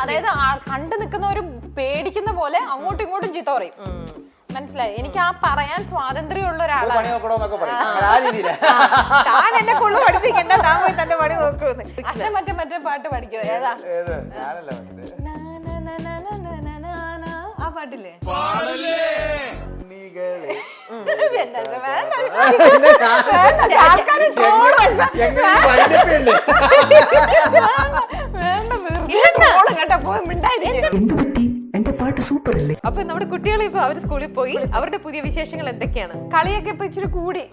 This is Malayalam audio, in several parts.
അതായത് കണ്ടു നിൽക്കുന്നവരും പേടിക്കുന്ന പോലെ അങ്ങോട്ടും ഇങ്ങോട്ടും ചീത്ത പറയും. മനസ്സിലായി? എനിക്ക് ആ പറയാൻ സ്വാതന്ത്ര്യമുള്ള ഒരാളാണ്. താൻ എന്നെ കൊണ്ട് പഠിപ്പിക്കണ്ട, താൻ പോയി തന്റെ പണി നോക്കുന്നു. അച്ഛൻ മറ്റേ പാട്ട് പഠിക്കുക. ഏതാ ആ പാട്ടില്ലേ? അപ്പൊ നമ്മുടെ കുട്ടികളെ ഇപ്പൊ അവര് സ്കൂളിൽ പോയി, അവരുടെ പുതിയ വിശേഷങ്ങൾ എന്തൊക്കെയാണ്? കളിയൊക്കെ ഇപ്പൊ ഇച്ചിരി കൂടി.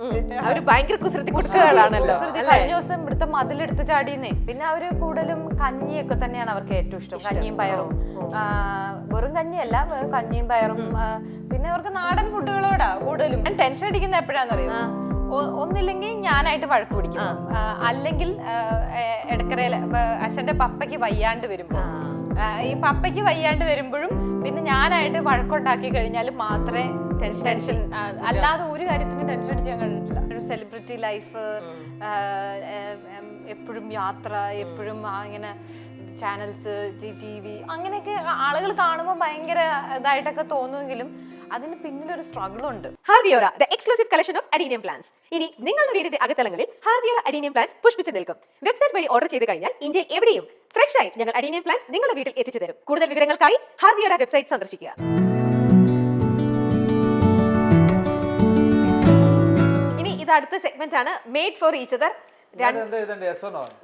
അവര് ഭയങ്കര കുസൃതി കുട്ടികളാണല്ലോ. കഴിഞ്ഞ ദിവസം ഇവിടുത്തെ മതിലെടുത്ത് ചാടിയെന്നേ. പിന്നെ അവര് കൂടുതലും കഞ്ഞിയൊക്കെ തന്നെയാണ് അവർക്ക് ഏറ്റവും ഇഷ്ടം. കഞ്ഞിയും പയറും. വെറും കഞ്ഞിയല്ല, കഞ്ഞിയും പയറും. പിന്നെ അവർക്ക് നാടൻ ഫുഡുകളോടാ കൂടുതലും. ഞാൻ ടെൻഷൻ അടിക്കുന്ന എപ്പോഴാന്നറിയോ? ഒന്നില്ലെങ്കിൽ ഞാനായിട്ട് വഴക്ക് പിടിക്കും, അല്ലെങ്കിൽ ഇടക്കരയില് അച്ഛന്റെ പപ്പയ്ക്ക് വയ്യാണ്ട് വരുമ്പോ, ഈ പപ്പയ്ക്ക് വയ്യാണ്ട് വരുമ്പോഴും പിന്നെ ഞാനായിട്ട് വഴക്കുണ്ടാക്കി കഴിഞ്ഞാൽ മാത്രമേ ടെൻഷൻ, അല്ലാതെ ഒരു കാര്യത്തിനും ടെൻഷൻ അടിച്ചാൻ കഴിഞ്ഞിട്ടില്ല. ഒരു സെലിബ്രിറ്റി ലൈഫ്, എപ്പോഴും യാത്ര, എപ്പോഴും ഇങ്ങനെ ചാനൽസ്, TV, അങ്ങനെയൊക്കെ ആളുകൾ കാണുമ്പോൾ ഭയങ്കര ഇതായിട്ടൊക്കെ തോന്നുമെങ്കിലും അതിന് പിന്നിലൊരു സ്ട്രഗിൾ ഉണ്ട്. ഹാർവിയോറ, the exclusive collection of adenium plants. ഇനി നിങ്ങളുടെ വീടിന്റെ അകത്തളങ്ങളിൽ ഹാർവിയോറ അഡീനിയം പ്ലാന്റ്സ് പുഷ്പിച്ചു നിൽക്കും. വെബ്സൈറ്റ് വഴി ഓർഡർ ചെയ്ത് കഴിഞ്ഞാൽ ഇന്ത്യയിൽ എവിടെയും ഫ്രഷ് ആയി ഞങ്ങൾ അഡീനിയം പ്ലാന്റ് നിങ്ങളുടെ വീട്ടിൽ എത്തിച്ചു തരും. കൂടുതൽ വിവരങ്ങൾക്കായി ഹാർവിയോറ വെബ്സൈറ്റ് സന്ദർശിക്കുക. ഇനി ഇത് അടുത്ത സെഗ്മെന്റ് ആണ്, made for each other.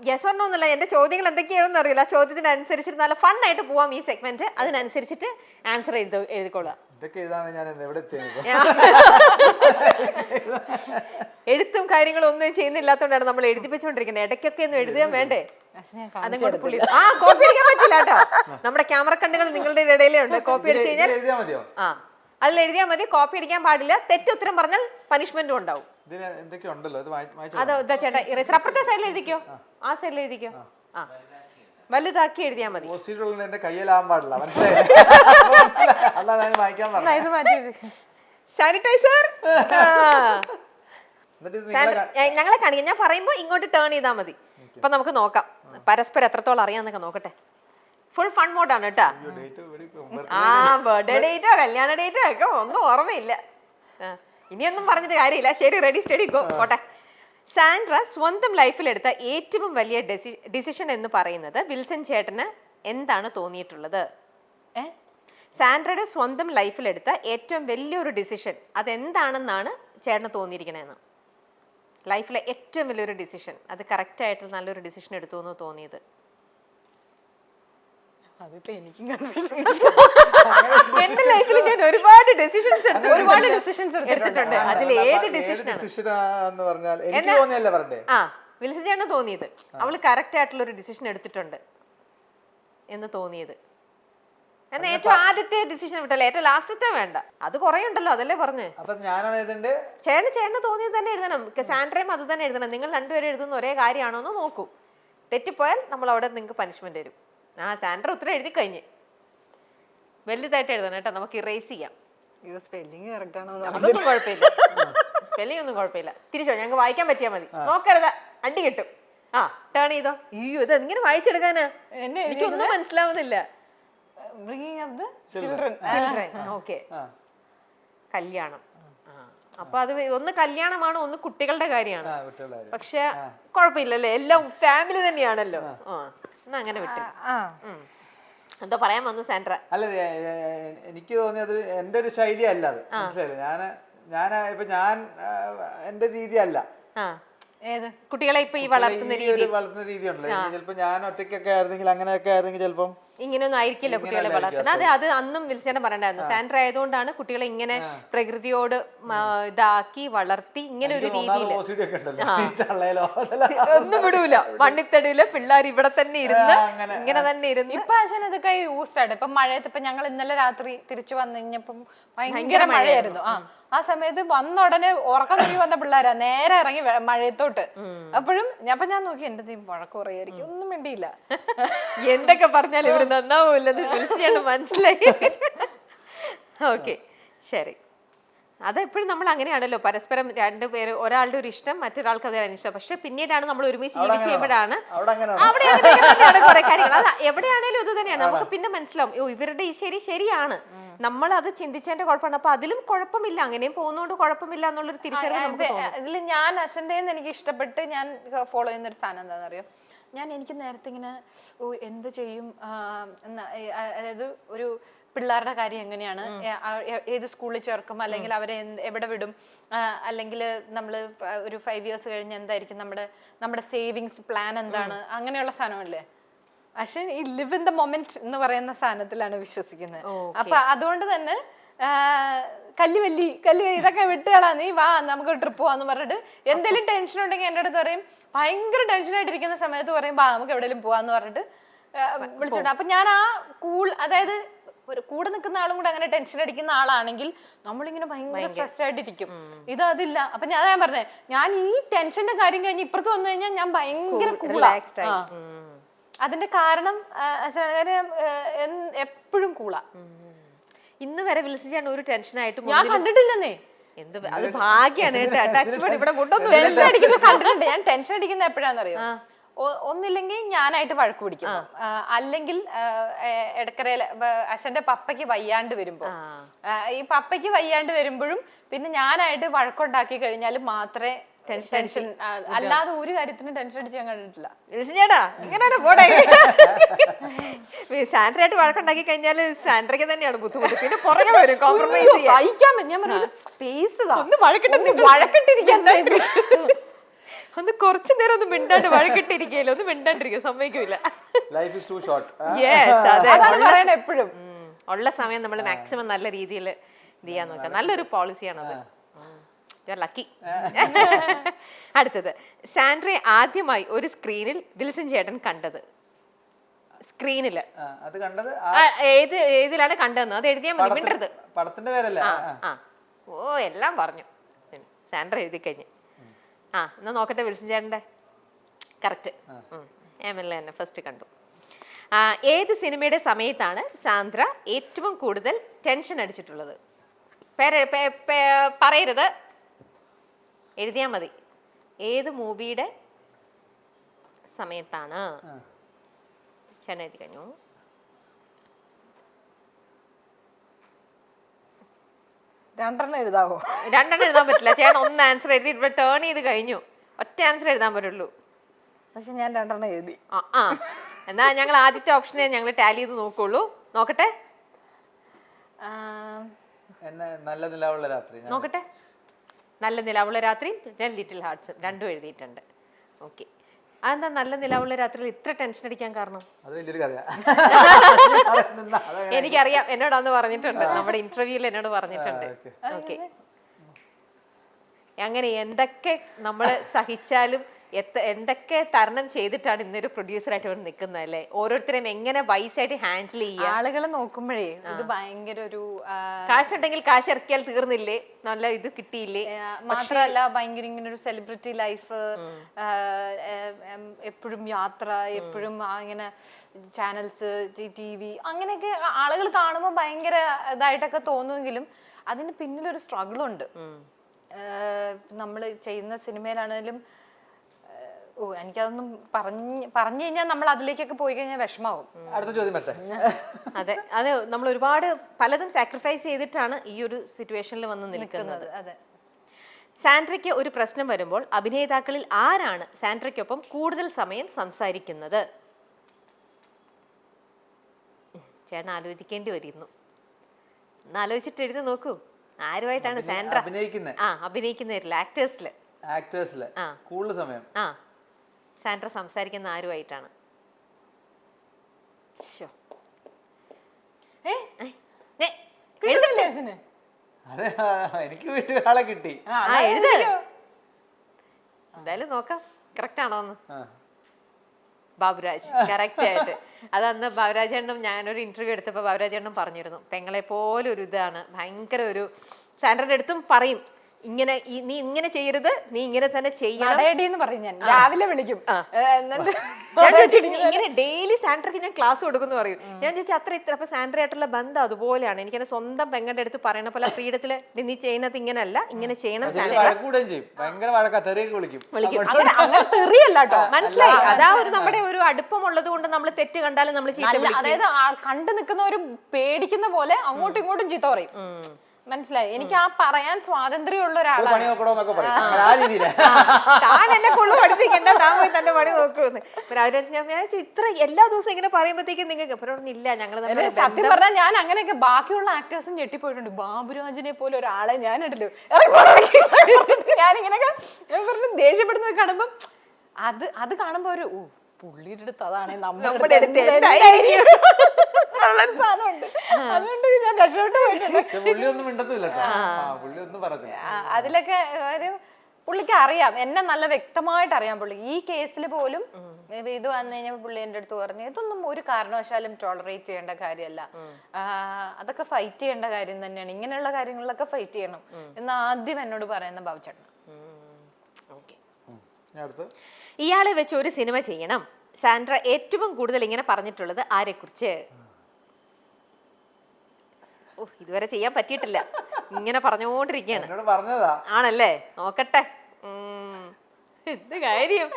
Yes or no എന്നല്ല, എന്റെ ചോദ്യങ്ങൾ എന്തൊക്കെയാണെന്ന് അറിയില്ല. ചോദ്യത്തിനനുസരിച്ചിട്ട് നല്ല ഫൺ ആയിട്ട് പോവാം ഈ സെഗ്മെന്റ്. അതിനനുസരിച്ചിട്ട് ആൻസർ എഴുതിക്കോളുക. എഴുത്തും കാര്യങ്ങളും ഒന്നും ചെയ്യുന്നില്ലാത്തോണ്ടാണ് നമ്മൾ എഴുതിപ്പിച്ചോണ്ടിരിക്കുന്നത്. ഇടയ്ക്കൊക്കെ ഒന്നും എഴുതാൻ വേണ്ടേ? അതുകൊണ്ട് പുള്ളി കോപ്പി അടിക്കാൻ പറ്റില്ല കേട്ടോ. നമ്മുടെ ക്യാമറ കണ്ണുകൾ നിങ്ങളുടെ ഇടയിലേ ഉണ്ട്. കോപ്പി അടിച്ചു കഴിഞ്ഞാൽ അതിൽ എഴുതിയാൽ മതി. കോപ്പി അടിക്കാൻ പാടില്ല. തെറ്റുത്തരം പറഞ്ഞാൽ പനിഷ്മെന്റും ഉണ്ടാവും. അതാ ചേട്ടാ, അപ്പുറത്തെ സൈഡിൽ എഴുതിക്കോ, ആ സൈഡിൽ എഴുതിക്കോ. ആ, വലുതാക്കി എഴുതിയാൽ മതി. സാനിറ്റൈസർ ഞങ്ങളെ കാണിക്കാം. ഞാൻ പറയുമ്പോ ഇങ്ങോട്ട് ടേൺ ചെയ്താൽ മതി. ഇപ്പൊ നമുക്ക് നോക്കാം പരസ്പരം എത്രത്തോളം അറിയാന്നൊക്കെ നോക്കട്ടെ. ഫുൾ ഫൺ മോഡാണ് കേട്ടാ. ബർത്ത്ഡേ ഡേറ്റോ കല്യാണ ഡേറ്റോ ഒക്കെ ഒന്നും ഓർമ്മയില്ല. ഇനിയൊന്നും പറഞ്ഞിട്ട് കാര്യമില്ല. ശരി, റെഡി സ്റ്റഡി ഗോ. പോട്ടെ. സാൻഡ്ര സ്വന്തം ലൈഫിലെടുത്ത ഏറ്റവും വലിയ ഡിസിഷൻ എന്ന് പറയുന്നത് വിൽസൺ ചേട്ടന് എന്താണ് തോന്നിയിട്ടുള്ളത്? സാൻഡ്രയുടെ സ്വന്തം ലൈഫിലെടുത്ത ഏറ്റവും വലിയൊരു ഡിസിഷൻ അതെന്താണെന്നാണ് ചേട്ടന് തോന്നിയിരിക്കണേന്ന്. ലൈഫിലെ ഏറ്റവും വലിയൊരു ഡിസിഷൻ, അത് കറക്റ്റ് ആയിട്ട് നല്ലൊരു ഡിസിഷൻ എടുത്തു എന്ന് തോന്നിയത്. എന്റെ ലൈഫിൽ ഞാൻ ഒരുപാട് ഡിസിഷൻസ് എടുത്തിട്ടുണ്ട്. അതിൽ ഏത് ഡിസിഷനാണ് വിൽസൺ ചേട്ടന് തോന്നിയത് അവള് കറക്റ്റ് ആയിട്ടുള്ള ഒരു ഡിസിഷൻ എടുത്തിട്ടുണ്ട് എന്ന് തോന്നിയത്? എന്നാ ഏറ്റവും ആദ്യത്തെ ഡിസിഷൻ വിട്ടല്ലേ, ഏറ്റവും ലാസ്റ്റത്തെ വേണ്ട. അത് കുറെ ഉണ്ടല്ലോ, അതല്ലേ പറഞ്ഞ്. ചേട്ടന് തോന്നിയത് തന്നെ എഴുതണം. സാൻഡ്രയും അത് തന്നെ എഴുതണം. നിങ്ങൾ രണ്ടുപേരും എഴുതുന്ന ഒരേ കാര്യമാണോ എന്ന് നോക്കൂ. തെറ്റിപ്പോയാൽ നമ്മൾ അവിടെ നിങ്ങൾക്ക് പനിഷ്മെന്റ് തരും. സാൻഡ്ര ഉത്തരം എഴുതി കഴിഞ്ഞ് വലുതായിട്ട് എഴുതണം കേട്ടോ, നമുക്ക് ഇറേസ് ചെയ്യാം. അതൊന്നും കുഴപ്പമില്ല, സ്പെല്ലിംഗ് ഒന്നും കുഴപ്പമില്ല. തിരിച്ചോ, ഞങ്ങൾക്ക് വായിക്കാൻ പറ്റിയാൽ മതി. നോക്കരുത്, അടി കിട്ടും. ടേൺ ചെയ്തോ. അയ്യോ, ഇത് ഇങ്ങനെ വായിച്ചെടുക്കാനാ? എനിക്കൊന്നും മനസ്സിലാവുന്നില്ല. ഓക്കെ, കല്യാണം. അപ്പൊ അത് ഒന്ന് കല്യാണമാണ്, ഒന്ന് കുട്ടികളുടെ കാര്യമാണ്. പക്ഷെ കുഴപ്പമില്ലല്ലേ, എല്ലാം ഫാമിലി തന്നെയാണല്ലോ. എന്നാ അങ്ങനെ വിട്ടു. എന്തോ പറയാൻ വന്നു സാൻഡ്ര? അല്ല, എനിക്ക് തോന്നിയത് എന്റെ ഒരു ശൈലി അല്ല അത്. മനസ്സിലായില്ലേ? ഞാൻ എന്റെ രീതി അല്ല. കുട്ടികളെ ഇപ്പൊ ഈ വളർത്തുന്ന രീതി ഉണ്ടല്ലോ. ചിലപ്പോ ഞാൻ ഒറ്റയ്ക്കൊക്കെ ആയിരുന്നെങ്കിൽ, അങ്ങനെയൊക്കെ ആയിരുന്നെങ്കിൽ ചിലപ്പം ഇങ്ങനെയൊന്നും ആയിരിക്കില്ല കുട്ടികളെ വളർത്തുന്നത്. അതെ, അത് അന്നും വിൽസേട്ടൻ പറയണ്ടായിരുന്നു. സാൻഡ്ര ആയതുകൊണ്ടാണ് കുട്ടികളെ ഇങ്ങനെ പ്രകൃതിയോട് ഇതാക്കി വളർത്തി ഇങ്ങനെ ഒരു രീതിയിൽ ഒന്നും വിടൂല, മണ്ണിത്തടിയില് പിള്ളേർ ഇവിടെ തന്നെ ഇരുന്ന് ഇങ്ങനെ തന്നെ ഇരുന്ന്. ഇപ്പൊ അച്ഛൻ ഇതൊക്കെ യൂസ്ഡ്. ഇപ്പൊ മഴയത്ത് ഇപ്പൊ ഞങ്ങൾ ഇന്നലെ രാത്രി തിരിച്ചു വന്നു കഴിഞ്ഞപ്പം ഭയങ്കര മഴയായിരുന്നു. ആ സമയത്ത് വന്ന ഉടനെ ഉറക്കം തൂങ്ങി വന്ന പിള്ളേരാ നേരെ ഇറങ്ങി മഴയത്തോട്ട്. അപ്പോഴും ഞാൻ നോക്കി എന്റെ വഴക്ക് കുറയായിരിക്കും, ഒന്നും വേണ്ടിയില്ല. എന്തൊക്കെ പറഞ്ഞാലും ഇവിടെ നന്നാവൂല്ലത് മനസ്സിലായി. ഓക്കെ, ശരി. അതെപ്പോഴും നമ്മൾ അങ്ങനെയാണല്ലോ, പരസ്പരം രണ്ടുപേര്, ഒരാളുടെ ഒരു ഇഷ്ടം മറ്റൊരാൾക്ക് അത് അനിഷ്ടം. പക്ഷെ പിന്നീടാണ് നമ്മൾ ഒരുമിച്ച് ജീവിച്ച് ചെയ്യുമ്പോഴാണ് അവിടെ അങ്ങനെയാണ് കുറെ കാര്യങ്ങൾ. അത് എവിടെയാണേലും ഇത് തന്നെയാണ്. നമുക്ക് പിന്നെ മനസ്സിലാവും, ഓ ഇവരുടെ ഈ ശരിയാണ്, നമ്മൾ അത് ചിന്തിച്ചതിന്റെ കുഴപ്പമാണ്, അപ്പൊ അതിലും കുഴപ്പമില്ല, അങ്ങനെയും പോകുന്നോണ്ട് കുഴപ്പമില്ല എന്നുള്ളൊരു തിരിച്ചറിവ് നമുക്ക് തോന്നും. ഇതിൽ ഞാൻ അശ്വന്റേന്ന് എനിക്ക് ഇഷ്ടപ്പെട്ട് ഞാൻ ഫോളോ ചെയ്യുന്ന ഒരു സാധനം എന്താണെന്ന് അറിയോ, എനിക്ക് നേരത്തെ ഇങ്ങനെ എന്ത് ചെയ്യും, അതായത് ഒരു പിള്ളേരുടെ കാര്യം എങ്ങനെയാണ്, ഏത് സ്കൂളിൽ ചേർക്കും, അല്ലെങ്കിൽ അവരെ എവിടെ വിടും, അല്ലെങ്കിൽ നമ്മൾ ഒരു 5 years കഴിഞ്ഞ് എന്തായിരിക്കും നമ്മുടെ സേവിങ്സ് പ്ലാൻ എന്താണ്, അങ്ങനെയുള്ള സാധനമല്ലേ. പക്ഷെ ഈ ലിവ് ഇൻ ദ മൊമെന്റ് എന്ന് പറയുന്ന സാധനത്തിലാണ് വിശ്വസിക്കുന്നത്. അപ്പൊ അതുകൊണ്ട് തന്നെ കല്ലുവല്ലി ഇതൊക്കെ വിട്ടുകളാ, നീ വാ നമുക്ക് ട്രിപ്പ് പോവാന്ന് പറഞ്ഞിട്ട് എന്തെങ്കിലും ടെൻഷൻ ഉണ്ടെങ്കിൽ എൻ്റെ അടുത്ത് പറയും, ഭയങ്കര ടെൻഷനായിട്ടിരിക്കുന്ന സമയത്ത് പറയും വാ നമുക്ക് എവിടെയെങ്കിലും പോവാന്ന് പറഞ്ഞിട്ട് വിളിച്ചോണ്ട്. അപ്പൊ ഞാൻ ആ അതായത് കൂടെ നിൽക്കുന്ന ആളും കൂടെ അങ്ങനെ ടെൻഷൻ അടിക്കുന്ന ആളാണെങ്കിൽ നമ്മളിങ്ങനെ ഭയങ്കര സ്ട്രെസ് ആയിട്ടിരിക്കും. അതില്ല. അപ്പൊ ഞാൻ പറഞ്ഞേ, ഞാൻ ഈ ടെൻഷന്റെ കാര്യം കഴിഞ്ഞ് ഇപ്പുറത്ത് വന്നു കഴിഞ്ഞാൽ ഞാൻ ഭയങ്കര കൂളാ. അതിന്റെ കാരണം എപ്പോഴും കൂളാ. ഇന്ന് വരെ വിളിച്ചാണ് ഒരു ടെൻഷനായിട്ട് ഞാൻ കണ്ടിട്ടില്ലെന്നേ. എന്ത് അത് ഭാഗ്യാണ് ഇവിടെ കണ്ടിട്ടുണ്ട്. ഞാൻ ടെൻഷൻ അടിക്കുന്ന എപ്പോഴാന്നറിയോ, ഒന്നില്ലെങ്കിൽ ഞാനായിട്ട് വഴക്ക് പിടിക്കും, അല്ലെങ്കിൽ ഇടക്കരയില് അച്ഛന്റെ പപ്പയ്ക്ക് വയ്യാണ്ട് വരുമ്പോ, ഈ പപ്പയ്ക്ക് വയ്യാണ്ട് വരുമ്പോഴും പിന്നെ ഞാനായിട്ട് വഴക്കുണ്ടാക്കി കഴിഞ്ഞാൽ മാത്രമേ ടെൻഷൻ, അല്ലാതെ ഒരു കാര്യത്തിനും ടെൻഷൻ അടിച്ച് ഞാൻ കണ്ടിട്ടില്ല. സാൻഡ്രയായിട്ട് വഴക്കുണ്ടാക്കി കഴിഞ്ഞാൽ സാൻഡ്രയ്ക്ക് തന്നെയാണ് ബുദ്ധിമുട്ട്, പിന്നെ പുറകെ വരും കോംപ്രമൈസ് സഹിക്കാൻ. ഞാൻ പറഞ്ഞു സ്പേസ് ഒന്ന് വഴക്കിട്ടിരിക്കാൻ ഒന്ന് കുറച്ചു നേരം ഒന്ന് മിണ്ടാണ്ട് വഴക്കിട്ടിരിക്കല്ലോ, ഒന്ന് മിണ്ടാണ്ടിരിക്കുക സമ്മതിക്കൂല. എപ്പോഴും ഉള്ള സമയം നമ്മൾ മാക്സിമം നല്ല രീതിയിൽ ഇത് ചെയ്യാൻ നോക്കാം. നല്ലൊരു പോളിസിയാണത്. ലക്കി. അടുത്തത്, സാൻഡ്രയെ ആദ്യമായി ഒരു സ്ക്രീനിൽ വിൽസൺ ചേട്ടൻ കണ്ടത്. സ്ക്രീനില് ഏതിലാണ് കണ്ടതെന്ന് അത് എഴുതിയാൽ മതി, മിണ്ടരുത്. പടത്തിന്റെ പേരല്ലേ? ഓ എല്ലാം പറഞ്ഞു സാൻഡ്ര എഴുതി കഴിഞ്ഞ്. എന്നാ നോക്കട്ടെ വിൽസൺ ചേട്ടന്റെ. കറക്റ്റ്, എംഎൽഎ തന്നെ ഫസ്റ്റ് കണ്ടു. ഏത് സിനിമയുടെ സമയത്താണ് സാന്ദ്ര ഏറ്റവും കൂടുതൽ ടെൻഷൻ അടിച്ചിട്ടുള്ളത്? പറയരുത്, എഴുതിയാ മതി. ഏത് മൂവിയുടെ സമയത്താണ്? ചേട്ടൻ എഴുതി കഴിഞ്ഞു. രണ്ടെണ്ണം എഴുതാവോ? രണ്ടെണ്ണം എഴുതാൻ പറ്റില്ല. ചേട്ടൻ ഒന്ന് ആൻസർ എഴുതി ഇവിടെ ടേൺ ചെയ്ത് കഴിഞ്ഞു. ഒറ്റ ആൻസർ എഴുതാൻ പറ്റുള്ളൂ. പക്ഷെ ഞാൻ രണ്ടെണ്ണം എഴുതി. എന്നാ ഞങ്ങൾ ആദ്യത്തെ ഓപ്ഷനെ ഞങ്ങൾ ടാലി ചെയ്ത് നോക്കുള്ളൂ. നോക്കട്ടെ. നല്ല നിലാവുള്ള രാത്രി. നോക്കട്ടെ. നല്ല നിലാവുള്ള രാത്രിയും ലിറ്റിൽ ഹാർട്ട്സും രണ്ടും എഴുതിയിട്ടുണ്ട്. ഓക്കെ. അതെന്താ നല്ല നിലാവുള്ള രാത്രിയിൽ ഇത്ര ടെൻഷൻ അടിക്കാൻ കാരണം? എനിക്കറിയാം, എന്നോട് അന്ന് പറഞ്ഞിട്ടുണ്ട്, നമ്മുടെ ഇന്റർവ്യൂവിൽ എന്നോട് പറഞ്ഞിട്ടുണ്ട്. ഓക്കെ. അങ്ങനെ എന്തൊക്കെ നമ്മൾ സഹിച്ചാലും എന്തൊക്കെ തരണം ചെയ്തിട്ടാണ് ഇന്നൊരു പ്രൊഡ്യൂസറായിട്ട് ഇവിടെ നിൽക്കുന്നത് അല്ലേ? ഓരോരുത്തരെയും എങ്ങനെ വൈസായിട്ട് ഹാൻഡിൽ ചെയ്യുക. ആളുകളെ നോക്കുമ്പോഴേ ഇത് ഭയങ്കര ഒരു കാശുണ്ടെങ്കിൽ കാശ് ഇറക്കിയാൽ തീർന്നില്ലേ, നല്ല ഇത് കിട്ടിയില്ലേ. മാത്രമല്ല ഭയങ്കര ഇങ്ങനെ ഒരു സെലിബ്രിറ്റി ലൈഫ്, എപ്പോഴും യാത്ര, എപ്പോഴും ഇങ്ങനെ ചാനൽസ്, TV, അങ്ങനെയൊക്കെ ആളുകൾ കാണുമ്പോൾ ഭയങ്കര ഇതായിട്ടൊക്കെ തോന്നുമെങ്കിലും അതിന് പിന്നിലൊരു സ്ട്രഗിളുണ്ട്. നമ്മൾ ചെയ്യുന്ന സിനിമയിലാണെങ്കിലും എനിക്കതൊന്നും പറഞ്ഞു കഴിഞ്ഞാൽ നമ്മൾ അതിലേക്കൊക്കെ പോയി കഴിഞ്ഞാൽ വിഷമാവും. അടുത്ത ചോദ്യം പറ്റേ? അതെ നമ്മൾ ഒരുപാട് പലതും സാക്രിഫൈസ് ചെയ്തിട്ടാണ് ഈ ഒരു സിറ്റുവേഷനിൽ വന്ന് നിൽക്കുന്നത്. അതെ. സാൻഡ്രയ്ക്ക് ഒരു പ്രശ്നം വരുമ്പോൾ അഭിനേതാക്കളിൽ ആരാണ് സാൻഡ്രയ്ക്കൊപ്പം കൂടുതൽ സമയം സംസാരിക്കുന്നത്? ചേട്ടൻ ആലോചിക്കേണ്ടി വരുന്നു. ഒന്ന് ആലോചിച്ചിട്ട് എഴുതി നോക്കൂ. ആരുമായിട്ടാണ് സാൻഡ്ര അഭിനയിക്കുന്നവരിൽ ആക്ടേഴ്സില് കൂടുതൽ സമയം സാൻഡ്ര സംസാരിക്കുന്ന ആരുമായിട്ടാണ്? എനിക്ക് വീട്ടുകാളെ കിട്ടി. എന്തായാലും നോക്കാം കറക്റ്റ് ആണോന്ന്. ബാബുരാജ്, കറക്റ്റ് ആയിട്ട്. അതന്ന് ബാബുരാജേണ്ണും ഞാനൊരു ഇന്റർവ്യൂ എടുത്തപ്പോൾ ബാബുരാജേണ്ണും പറഞ്ഞിരുന്നു, പെങ്ങളെ പോലെ ഒരു ഇതാണ്, ഭയങ്കര ഒരു സാൻഡ്രയുടെ അടുത്തും പറയും ഇങ്ങനെ നീ ഇങ്ങനെ ചെയ്യരുത്, നീ ഇങ്ങനെ തന്നെ ചെയ്യണം. നടയടിന്ന് പറയും ഞാൻ, രാവിലെ വിളിക്കും. ഞാൻ ചോദിച്ചു, ഇങ്ങനെ ഡെയിലി സാൻഡ്രയ്ക്ക് ഞാൻ ക്ലാസ് കൊടുക്കുന്നു പറയും. ഞാൻ ചോദിച്ചാൽ ഇത്ര അപ്പൊ സാൻഡ്ര ആയിട്ടുള്ള ബന്ധം അതുപോലെയാണ്. എനിക്ക് എന്റെ സ്വന്തം പെങ്ങളുടെ അടുത്ത് പറയണ പോലെ ഫ്രീഡത്തില് നീ ചെയ്യുന്നത് ഇങ്ങനല്ല, ഇങ്ങനെ ചെയ്യണം സാൻഡ്ര. മനസ്സിലായി? അതാ ഒരു നമ്മുടെ ഒരു അടുപ്പമുള്ളത് കൊണ്ട് നമ്മൾ തെറ്റ് കണ്ടാലും നമ്മൾ ചീത്ത വിളിക്കും. അതായത് കണ്ടു നിൽക്കുന്നവരും പേടിക്കുന്ന പോലെ അങ്ങോട്ടും ഇങ്ങോട്ടും ചീത്ത പറയും. മനസ്സിലായി? എനിക്ക് ആ പറയാൻ സ്വാതന്ത്ര്യമുള്ള ഒരാളാണ്. താൻ എന്നെ കൊള്ളു പഠിപ്പിക്കണ്ട, താൻ പോയി തന്റെ പണി നോക്കുമെന്ന്. ഞാൻ വിചാരിച്ചു ഇത്ര എല്ലാ ദിവസവും ഇങ്ങനെ പറയുമ്പോഴത്തേക്കും നിങ്ങൾക്ക് ഇല്ല. ഞങ്ങൾ സത്യം പറഞ്ഞാൽ ഞാൻ അങ്ങനെയൊക്കെ ബാക്കിയുള്ള ആക്ടേഴ്സും ഞെട്ടിപ്പോയിട്ടുണ്ട്. ബാബുരാജിനെ പോലെ ഒരാളെ ഞാൻ ഇടല്ലോ, ഞാനിങ്ങനെയൊക്കെ പറഞ്ഞു ദേഷ്യപ്പെടുന്നത് കാണുമ്പം അത് കാണുമ്പോ ഒരു പുള്ളിയുടെ അടുത്ത് അതാണ് നമ്മുടെ സാധനമുണ്ട്. അതുകൊണ്ട് ഞാൻ രക്ഷപ്പെട്ടു പോയിട്ടുണ്ട്. അതിലൊക്കെ ഒരു പുള്ളിക്ക് അറിയാം, എന്നെ നല്ല വ്യക്തമായിട്ട് അറിയാം. പുള്ളി ഈ കേസിൽ പോലും ഇത് വന്നു കഴിഞ്ഞാൽ പുള്ളി എന്റെ അടുത്ത് പറഞ്ഞു ഇതൊന്നും ഒരു കാരണവശാലും ടോളറേറ്റ് ചെയ്യേണ്ട കാര്യമല്ല, അതൊക്കെ ഫൈറ്റ് ചെയ്യേണ്ട കാര്യം തന്നെയാണ്, ഇങ്ങനെയുള്ള കാര്യങ്ങളിലൊക്കെ ഫൈറ്റ് ചെയ്യണം എന്ന് ആദ്യം എന്നോട് പറയുന്ന ബാബുചേട്ടൻ. ഇയാളെ വെച്ച് ഒരു സിനിമ ചെയ്യണം, സാൻഡ്ര ഏറ്റവും കൂടുതൽ ഇങ്ങനെ പറഞ്ഞിട്ടുള്ളത് ആരെക്കുറിച്ച്? ഇതുവരെ ചെയ്യാൻ പറ്റിയിട്ടില്ല, ഇങ്ങനെ പറഞ്ഞുകൊണ്ടിരിക്കുകയാണ്. ആണല്ലേ? നോക്കട്ടെ എന്ത് കാര്യം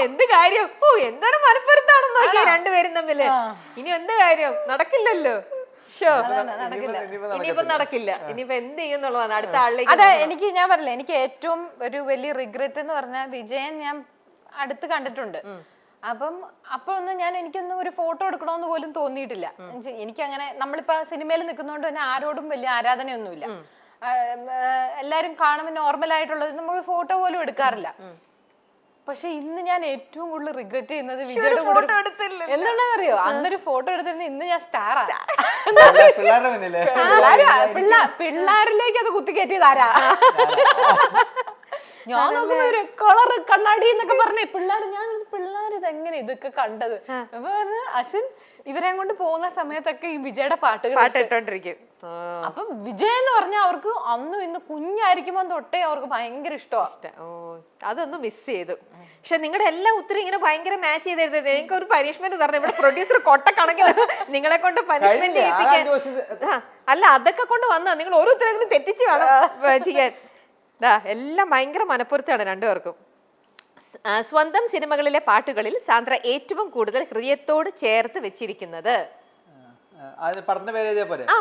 എന്ത് കാര്യം. എന്തൊരു മനപ്പുറത്താണെന്ന് നോക്കിയാ രണ്ടുപേരും തമ്മില്. ഇനി എന്ത് കാര്യം നടക്കില്ലല്ലോ. ഇനിയിപ്പോ നടക്കില്ല. ഇനിയിപ്പോ എന്ത് ചെയ്യുന്നുള്ളതാണ് അടുത്ത ആളിലേക്ക്. അതെ, എനിക്ക് ഞാൻ പറഞ്ഞില്ല, എനിക്ക് ഏറ്റവും ഒരു വലിയ റിഗ്രറ്റ് എന്ന് പറഞ്ഞാൽ വിജയൻ ഞാൻ അടുത്ത് കണ്ടിട്ടുണ്ട്. അപ്പൊ ഒന്നും എനിക്കൊന്നും ഒരു ഫോട്ടോ എടുക്കണമെന്ന് പോലും തോന്നിയിട്ടില്ല. എനിക്കങ്ങനെ നമ്മളിപ്പോ സിനിമയിൽ നിൽക്കുന്നതുകൊണ്ട് തന്നെ ആരോടും വലിയ ആരാധനയൊന്നുമില്ല. എല്ലാരും കാണുമ്പോൾ നോർമൽ ആയിട്ടുള്ളത്, നമ്മൾ ഫോട്ടോ പോലും എടുക്കാറില്ല. പക്ഷെ ഇന്ന് ഞാൻ ഏറ്റവും കൂടുതൽ റിഗ്രറ്റ് ചെയ്യുന്നത് വിജയുടെ കൂടെ എന്താണെന്നറിയോ, അന്നൊരു ഫോട്ടോ എടുത്തിരുന്ന ഇന്ന് ഞാൻ സ്റ്റാറാ. പിള്ളേരിലേക്ക് അത് കുത്തിക്കയറ്റിയതാരാ? ഞാൻ നോക്കുമ്പോ ഒരു കളറ് കണ്ണാടി എന്നൊക്കെ പറഞ്ഞേ പിള്ളേർ ഇതെങ്ങനെ ഇതൊക്കെ കണ്ടത്. അപ്പൊ അശ്വിൻ ഇവരെ കൊണ്ട് പോകുന്ന സമയത്തൊക്കെ ഈ വിജയുടെ പാട്ട് ഇട്ടോണ്ടിരിക്കും. അപ്പൊ വിജയ് എന്ന് പറഞ്ഞാൽ അവർക്ക് അന്നും ഇന്ന് കുഞ്ഞായിരിക്കുമ്പോ തൊട്ടേ അവർക്ക് ഭയങ്കര ഇഷ്ടമാണ്. അതൊന്ന് മിസ് ചെയ്തു. പക്ഷെ നിങ്ങളുടെ എല്ലാ ഉത്തരം ഇങ്ങനെ ഭയങ്കര മാച്ച് ചെയ്തെഴുതരുത്. എനിക്ക് ഒരു പനിഷ്മെന്റ് തരണം. ഇവിടെ പ്രൊഡ്യൂസർ കൊട്ടക്കണക്കിന് നിങ്ങളെ കൊണ്ട് പനിഷ്മെന്റ് ചെയ്യിപ്പിക്കാൻ. അല്ല, അതൊക്കെ കൊണ്ട് വന്നാ നിങ്ങൾ ഒരു ഉത്തരത്തിനും തെറ്റിച്ച് വേണം ചെയ്യാൻ. എല്ലാം ഭയങ്കര മനപ്പുറത്താണ് രണ്ടുപേർക്കും. സ്വന്തം സിനിമകളിലെ പാട്ടുകളിൽ സാന്ദ്ര ഏറ്റവും കൂടുതൽ ഹൃദയത്തോട് ചേർത്ത് വെച്ചിരിക്കുന്നത്?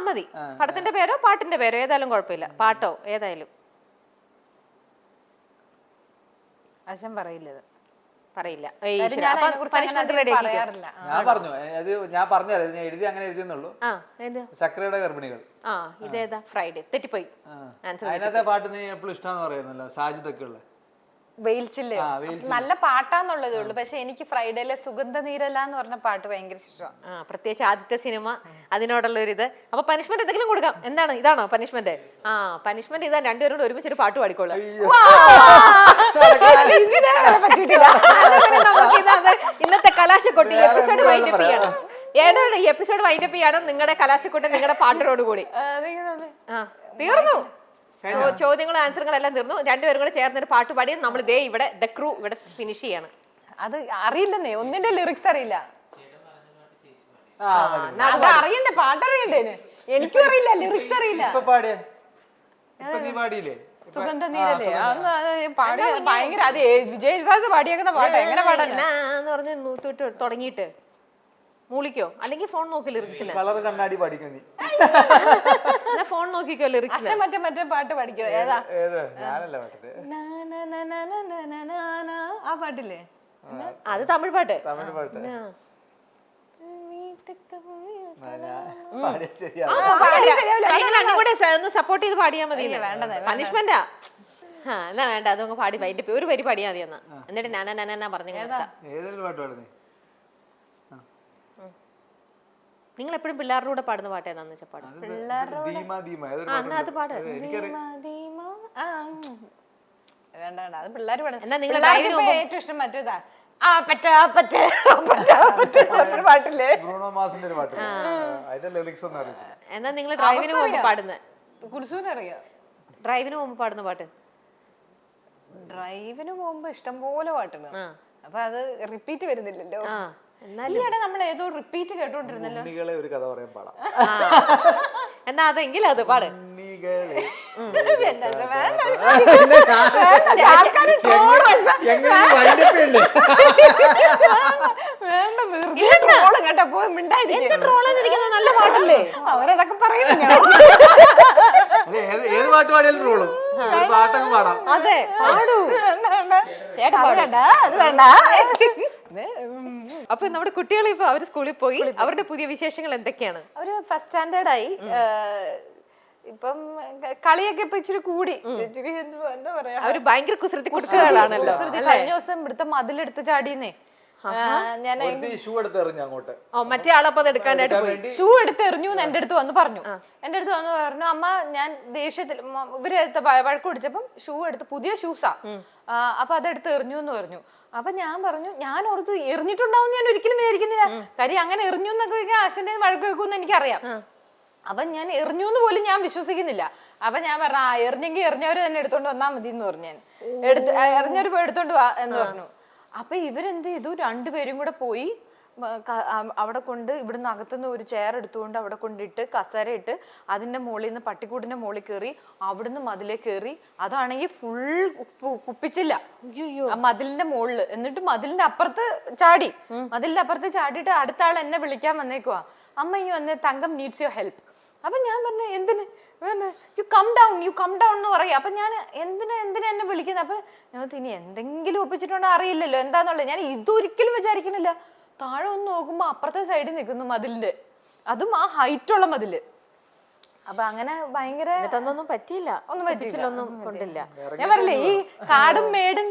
മതി, പടത്തിന്റെ പേരോ പാട്ടിന്റെ പേരോ ഏതായാലും കുഴപ്പമില്ല. പാട്ടോ ഏതായാലും. ഞാൻ പറഞ്ഞുതരാം, ഞാൻ എഴുതി അങ്ങനെ എഴുതിയെന്നുള്ളൂ. സക്രയുടെ ഗർഭിണികൾ. ഇതേതാ? ഫ്രൈഡേ. തെറ്റിപ്പോയി. അതിനകത്തെ പാട്ട് നീ എപ്പോഴും ഇഷ്ടമാന്ന് പറയുന്നല്ലോ, സാജിദൊക്കെ ഉള്ള വെയിൽച്ചില്ലേ, നല്ല പാട്ടാന്നുള്ളതേ ഉള്ളൂ. പക്ഷെ എനിക്ക് ഫ്രൈഡേയിലെ സുഗന്ധനീരല എന്ന് പറഞ്ഞ പാട്ട് ഭയങ്കര ഇഷ്ടമാണ്. പ്രത്യേകിച്ച് ആദ്യത്തെ സിനിമ, അതിനോടുള്ള ഒരു ഇത്. അപ്പൊ പനിഷ്മെന്റ് എന്തെങ്കിലും കൊടുക്കാം. എന്താണ്, ഇതാണോ പനിഷ്മെന്റ്? പനിഷ്മെന്റ് ഇതാ, രണ്ടുപേരോട് ഒരുമിച്ച് ഒരു പാട്ട് പാടിക്കോളാം. ഇന്നത്തെ കലാശക്കൊട്ട് എപ്പിസോഡ് വൈൻഡപ്പ് ചെയ്യണം. ഏതാണ് ഈ എപ്പിസോഡ് വൈൻഡപ്പ് ചെയ്യണം? നിങ്ങളുടെ കലാശക്കൊട്ട് നിങ്ങളുടെ പാട്ടിനോട് കൂടി തീർന്നു. ചോദ്യങ്ങളും ആൻസറുകളും എല്ലാം തീർന്നു. രണ്ടുപേരും കൂടെ ചേർന്നൊരു പാട്ട് പാടി നമ്മൾ ദേ ഇവിടെ ദ ക്രൂ ഇവിടെ ഫിനിഷ് ചെയ്യാണ്. അത് അറിയില്ലെന്നേ, ഒന്നിന്റെ ലിറിക്സ് അറിയില്ല. അറിയണ്ടേ, പാട്ടറിയണ്ടേ? എനിക്കും അറിയില്ല, ലിറിക്സ് അറിയില്ല. സുഗന്ധനീരല്ലേ പാടിയ ഭയങ്കര, അത് വിജയ് പാടിയേക്കുന്ന പാട്ട് എങ്ങനെ പാടാന്ന് പറഞ്ഞ് നൂത്തോട്ട് തുടങ്ങിയിട്ട് മൂളിക്കോ, അല്ലെങ്കിൽ ഫോൺ നോക്കി ലിറിക്സിന് കളർ കണ്ണാടി പഠിക്കും. നീ ഫോൺ നോക്കിക്കോ ലിറിക്സ്. മറ്റേ പാട്ട് പഠിക്കോ. ഏതാ? ആ പാട്ടില്ലേ? അത് തമിഴ് പാട്ട്. സപ്പോർട്ട് ചെയ്ത് പാടിയാ മതി. പനിഷ്മെന്റാ. എന്നാ വേണ്ട, അതങ്ങ് പാടി വൈകിട്ട് ഒരു വരി പാടിയാ മതി. എന്നാ എന്നിട്ട് നാനാ പറഞ്ഞു. നിങ്ങൾ എപ്പോഴും പിള്ളേരുടെ കൂടെ പാടുന്ന പാട്ട് ഏതാന്ന് വെച്ചാൽ പാടും. അത് പാട്. വേണ്ട, അത് പിള്ളേർ പാടും. എന്നാ നിങ്ങൾ ഏറ്റവും ഇഷ്ടം മറ്റേതാ, പാട്ടില്ലേ, ബ്രൂണോ മാസിന്റെ ഒരു പാട്ട്. അതിന്റെ ലിറിക്സ് ഒന്നും അറിയില്ല. എന്നാ നിങ്ങൾ ഡ്രൈവിന് പോകുമ്പോ പാടുന്നത് കുൽസൂന് അറിയാം. ഡ്രൈവിന് പോകുമ്പോ പാടുന്ന പാട്ട്? ഡ്രൈവിന് പോകുമ്പോ ഇഷ്ടംപോലെ പാട്ടുണ്ട്. അപ്പൊ അത് റിപ്പീറ്റ് വരുന്നില്ലല്ലോ. എന്നാലും നമ്മൾ ഏതോ റിപ്പീറ്റ് കേട്ടോണ്ടിരുന്നല്ലോ. ഉണ്ണികളെ ഒരു കഥ പറയാൻ പാടാം. എന്നാ അതെങ്കിലും അത് പാട്. ഉണ്ണികളെ കേട്ടോ പോയി മിണ്ടായിരിക്കും. നല്ല പാട്ടല്ലേ? അവരതൊക്കെ പറയുന്നു. ഏത് പാട്ട് പാടിയാലും ട്രോളും. പാട്ടൊക്കെ പാടാം. അതെ പാടൂ. അത് വേണ്ട. അപ്പൊ നമ്മുടെ കുട്ടികൾ ഇപ്പൊ അവര് സ്കൂളിൽ പോയി, അവരുടെ പുതിയ വിശേഷങ്ങൾ എന്തൊക്കെയാണ്? അവര് ഫസ്റ്റ് സ്റ്റാൻഡേർഡ് ആയി. ഇപ്പം കളിയൊക്കെ ഇപ്പൊ ഇച്ചിരി കൂടി. എന്താ പറയാ, അവര് ഭയങ്കര കുസൃതി കുട്ടികളാണല്ലോ. കഴിഞ്ഞ ദിവസം ഇവിടുത്തെ മതിലെടുത്ത് ചാടിയെന്നേ. ഞാൻ ഷൂ എടുത്ത് എറിഞ്ഞു അങ്ങോട്ട്. മറ്റേ ആളപ്പോ അത് എടുക്കാനായിട്ട് പോയി. ഷൂ എടുത്ത് എറിഞ്ഞു എന്ന് എന്റെ അടുത്ത് വന്ന് പറഞ്ഞു. അമ്മ ഞാൻ ദേഷ്യത്തിൽ ഇവര് വഴക്ക് പിടിച്ചപ്പം ഷൂ എടുത്ത്, പുതിയ ഷൂസാ, അപ്പൊ അതെടുത്ത് എറിഞ്ഞു എന്ന് പറഞ്ഞു. അപ്പൊ ഞാൻ പറഞ്ഞു, ഞാൻ ഓർത്ത് എറിഞ്ഞിട്ടുണ്ടാവും ഞാൻ ഒരിക്കലും വിചാരിക്കുന്നില്ല. കാര്യം അങ്ങനെ എറിഞ്ഞു എന്നൊക്കെ അച്ഛൻ്റെ വഴക്ക് വെക്കുമെന്ന് എനിക്കറിയാം. അപ്പൊ ഞാൻ എറിഞ്ഞു എന്ന് പോലും ഞാൻ വിശ്വസിക്കുന്നില്ല. അപ്പൊ ഞാൻ പറഞ്ഞു, എറിഞ്ഞെങ്കിൽ എറിഞ്ഞവര് തന്നെ എടുത്തോണ്ട് വന്നാ മതി എന്ന് പറഞ്ഞു. ഞാൻ എറിഞ്ഞവര് പോയി എടുത്തോണ്ട് വാ എന്ന് പറഞ്ഞു. അപ്പൊ ഇവരെന്ത് ചെയ്തു, രണ്ടുപേരും കൂടെ പോയി അവിടെ കൊണ്ട് ഇവിടുന്ന് അകത്തുനിന്ന് ഒരു ചെയർ എടുത്തുകൊണ്ട് അവിടെ കൊണ്ടിട്ട് കസേര ഇട്ട് അതിന്റെ മുകളിൽ നിന്ന് പട്ടിക്കൂടിന്റെ മുകളിൽ കയറി അവിടുന്ന് മതിലേ കയറി. അതാണെങ്കിൽ ഫുൾ കുപ്പിച്ചില്ല ആ മതിലിന്റെ മുകളില്. എന്നിട്ട് മതിലിന്റെ അപ്പുറത്ത് ചാടി. മതിലിന്റെ അപ്പുറത്ത് ചാടിയിട്ട് അടുത്ത ആൾ എന്നെ വിളിക്കാൻ വന്നേക്കുവാ, അമ്മ ഈ വന്നേ, തങ്കം നീഡ്സ് യുവർ ഹെൽപ്പ്. അപ്പൊ ഞാൻ പറഞ്ഞു, എന്തിന്? യു കം ഡൗൺ എന്ന് പറയാം. അപ്പൊ ഞാൻ എന്തിനാ എന്നെ വിളിക്കുന്നത്? അപ്പൊ ഞങ്ങൾക്ക് ഇനി എന്തെങ്കിലും ഒപ്പിച്ചിട്ടുണ്ടോ അറിയില്ലല്ലോ എന്താന്നുള്ളത്. ഞാൻ ഇതൊരിക്കലും വിചാരിക്കണില്ല. താഴെ ഒന്ന് നോക്കുമ്പോ അപ്പുറത്തെ സൈഡിൽ നിൽക്കുന്നു മതിലിന്റെ, അതും ആ ഹൈറ്റുള്ള മതില്. അപ്പൊ അങ്ങനെ ഭയങ്കര ഒന്നും പറ്റിയില്ല, ഒന്നും കൊണ്ടില്ല. ഞാൻ പറഞ്ഞില്ലേ, ഈ കാടും മേടും